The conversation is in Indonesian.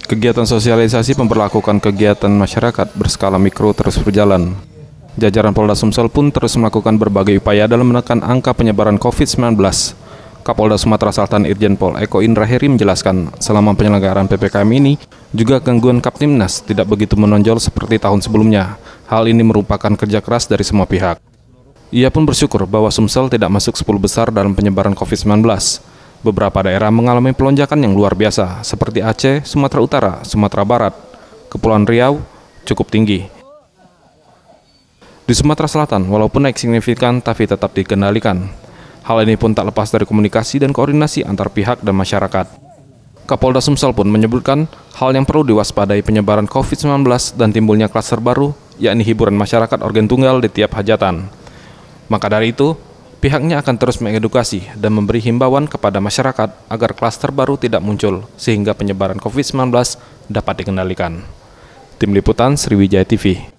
Kegiatan sosialisasi memperlakukan kegiatan masyarakat berskala mikro terus berjalan. Jajaran Polda Sumsel pun terus melakukan berbagai upaya dalam menekan angka penyebaran COVID-19. Kapolda Sumatera Selatan Irjen Pol Eko Indra Heri menjelaskan, selama penyelenggaraan PPKM ini, juga gangguan Kaptimnas tidak begitu menonjol seperti tahun sebelumnya. Hal ini merupakan kerja keras dari semua pihak. Ia pun bersyukur bahwa Sumsel tidak masuk 10 besar dalam penyebaran COVID-19. Beberapa daerah mengalami pelonjakan yang luar biasa, seperti Aceh, Sumatera Utara, Sumatera Barat, Kepulauan Riau cukup tinggi. Di Sumatera Selatan, walaupun naik signifikan, tapi tetap dikendalikan. Hal ini pun tak lepas dari komunikasi dan koordinasi antar pihak dan masyarakat. Kapolda Sumsel pun menyebutkan hal yang perlu diwaspadai penyebaran COVID-19 dan timbulnya klaster baru, yakni hiburan masyarakat organ tunggal di tiap hajatan. Maka dari itu, pihaknya akan terus mengedukasi dan memberi himbauan kepada masyarakat agar klaster baru tidak muncul sehingga penyebaran COVID-19 dapat dikendalikan. Tim Liputan Sriwijaya TV.